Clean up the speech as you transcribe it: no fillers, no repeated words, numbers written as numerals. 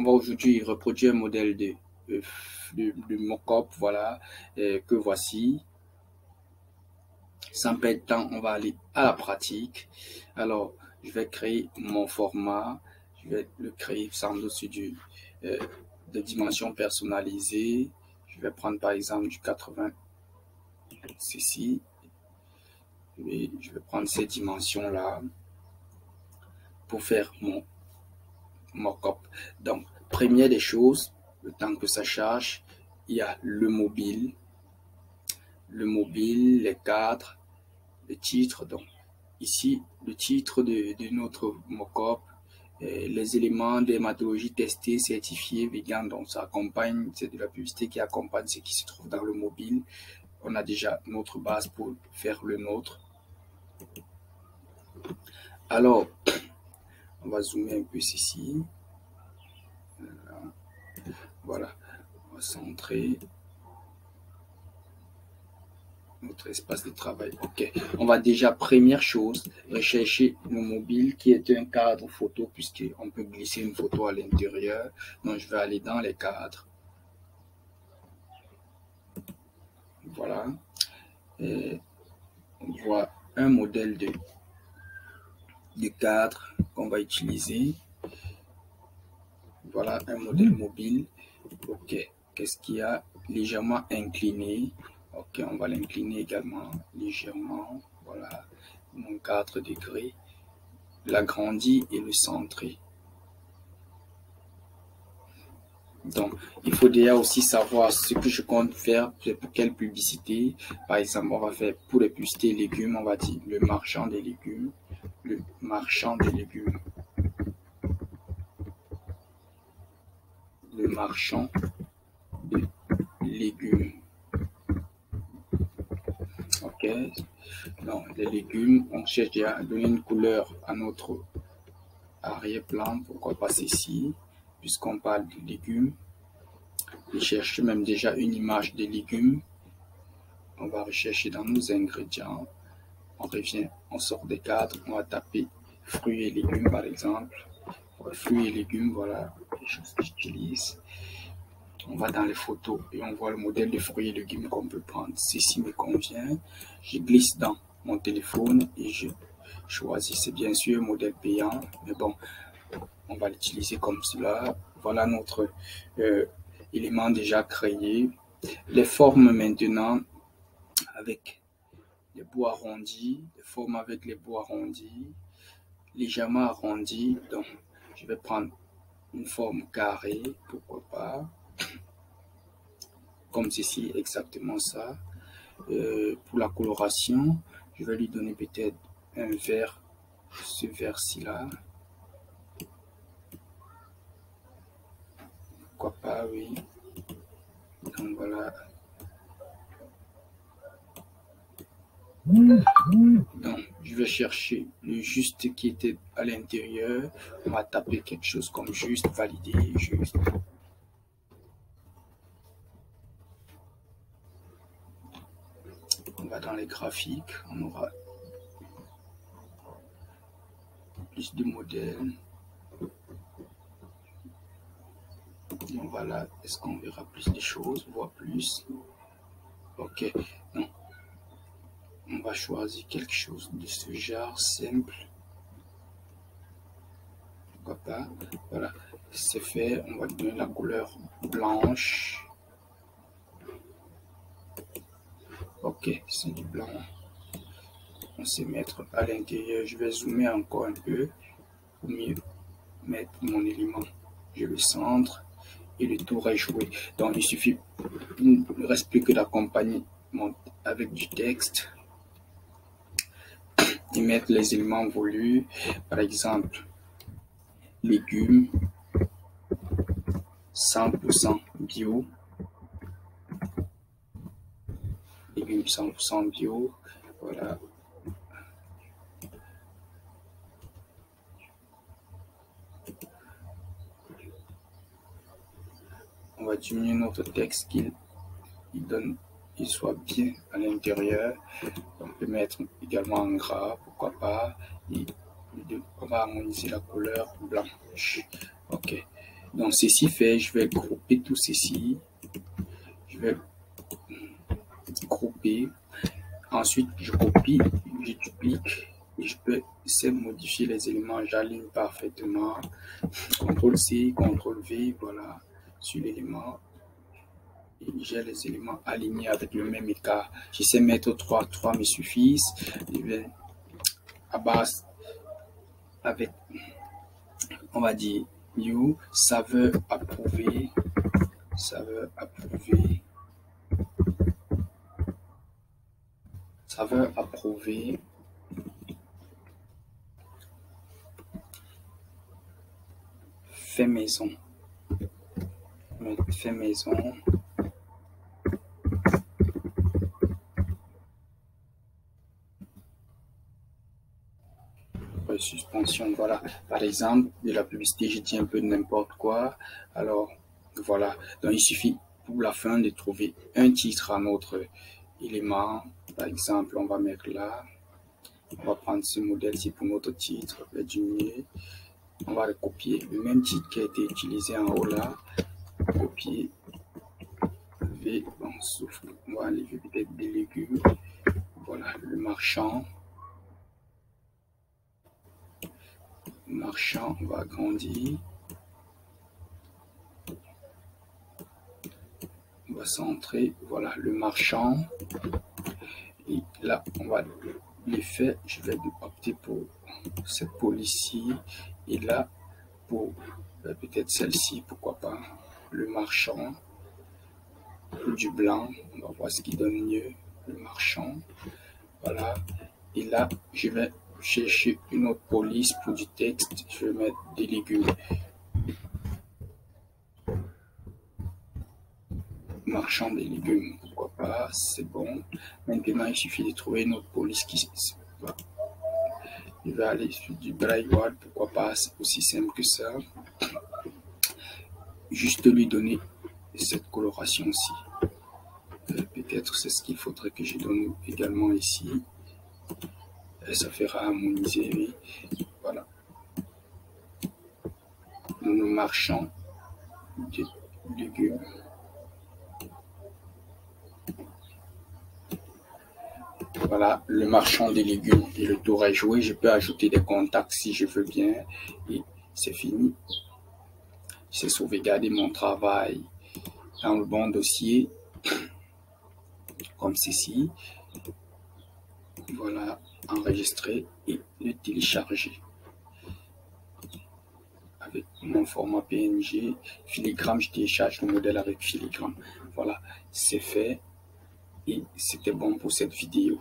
va aujourd'hui reproduire un modèle de mock-up, voilà, que voici. Sans perdre de temps, on va aller à la pratique. Alors, je vais créer mon format. Je vais le créer sans doute sur de dimensions personnalisées. Je vais prendre par exemple du 80, ceci. Et je vais prendre ces dimensions-là pour faire mon mock-up. Donc, première des choses, le temps que ça charge, il y a le mobile, les cadres, le titre. Donc, ici, le titre de notre mock-up, les éléments d'hématologie testés, certifiés, vegan, donc ça accompagne, c'est de la publicité qui accompagne ce qui se trouve dans le mobile. On a déjà notre base pour faire le nôtre. Alors, on va zoomer un peu ceci. Voilà, on va centrer notre espace de travail. Ok, on va déjà, première chose, rechercher le mobile qui est un cadre photo, puisqu'on peut glisser une photo à l'intérieur. Donc, je vais aller dans les cadres. Voilà. Et on voit un modèle de cadre qu'on va utiliser. Voilà, un modèle mobile. Ok, qu'est-ce qu'il y a? Légèrement incliné. Ok, on va l'incliner également légèrement. Voilà, mon 4 degrés. L'agrandir et le centrer. Donc, il faut déjà aussi savoir ce que je compte faire, pour quelle publicité. Par exemple, on va faire pour les publicités légumes, on va dire le marchand des légumes. Le marchand des légumes. Le marchand des légumes. Ok. Donc, les légumes, on cherche déjà à donner une couleur à notre arrière-plan. Pourquoi pas ceci, puisqu'on parle de légumes. Je cherche même déjà une image des légumes. On va rechercher dans nos ingrédients. On revient, on sort des cadres, on va taper fruits et légumes par exemple. Fruits et légumes, voilà les choses que j'utilise. On va dans les photos et on voit le modèle de fruits et légumes qu'on peut prendre. Ceci me convient. Je glisse dans mon téléphone et je choisis. C'est bien sûr un modèle payant, mais bon, on va l'utiliser comme cela. Voilà notre élément déjà créé. Les formes maintenant avec les bouts arrondis, les formes avec les bouts arrondis, légèrement arrondis. Donc, je vais prendre une forme carrée, pourquoi pas, comme ceci, exactement ça. Pour la coloration, je vais lui donner peut-être un vert, ce vert-ci là. Pourquoi pas, oui. Donc voilà. Donc, je vais chercher le juste qui était à l'intérieur. On va taper quelque chose comme juste, valider, juste. On va dans les graphiques, on aura plus de modèles. Et on va là, est-ce qu'on verra plus de choses, voire plus? Ok, non. On va choisir quelque chose de ce genre, simple. Pourquoi pas? Voilà, c'est fait. On va donner la couleur blanche. Ok, c'est du blanc. On sait mettre à l'intérieur. Je vais zoomer encore un peu pour mieux mettre mon élément. Je le centre et le tour est joué. Donc, il ne reste plus que d'accompagner avec du texte et mettre les éléments voulus. Par exemple, légumes 100% bio. Légumes 100% bio. Voilà. On va diminuer notre texte qu'il soit bien à l'intérieur. On peut mettre également en gras, pourquoi pas. Et on va harmoniser la couleur blanche. Ok. Donc ceci fait, je vais grouper tout ceci. Je vais grouper. Ensuite, je copie, je duplique et je peux modifier les éléments. J'aligne parfaitement. CTRL-C, CTRL-V, voilà, sur l'élément. Et j'ai les éléments alignés avec le même écart. J'essaie de mettre 3 me suffisent. Je vais à base avec, on va dire, new, saveur approuvé, saveur approuvé, saveur approuvé, fait maison, fait maison, suspension, voilà. Par exemple, de la publicité, je dis un peu de n'importe quoi. Alors, voilà. Donc, il suffit pour la fin de trouver un titre à notre élément. Par exemple, on va mettre là. On va prendre ce modèle-ci pour notre titre. On va diminuer. On va le copier. Le même titre qui a été utilisé en haut là. Copier. V, on souffle. On va enlever peut-être des légumes. Voilà, le marchand. Marchand, on va agrandir. On va centrer. Voilà, le marchand. Et là, on va l'effet. Je vais opter pour cette police-ci. Et là, pour peut-être celle-ci, pourquoi pas. Le marchand. Du blanc. On va voir ce qui donne mieux. Le marchand. Voilà. Et là, je vais chercher une autre police pour du texte. Je vais mettre des légumes. Marchand des légumes, pourquoi pas, c'est bon. Maintenant, il suffit de trouver une autre police qui va. Il va aller sur du braille-wall, pourquoi pas, c'est aussi simple que ça. Juste lui donner cette coloration-ci. Peut-être c'est ce qu'il faudrait que je donne également ici. Et ça fera harmoniser, oui. Voilà. Nous marchons des légumes. Voilà, le marchand des légumes et le tour est joué. Je peux ajouter des contacts si je veux bien. Et c'est fini. J'ai sauvegardé mon travail dans le bon dossier. Comme ceci. Voilà, enregistrer et le télécharger. Avec mon format PNG. Filigrane, je télécharge le modèle avec Filigrane. Voilà, c'est fait. Et c'était bon pour cette vidéo.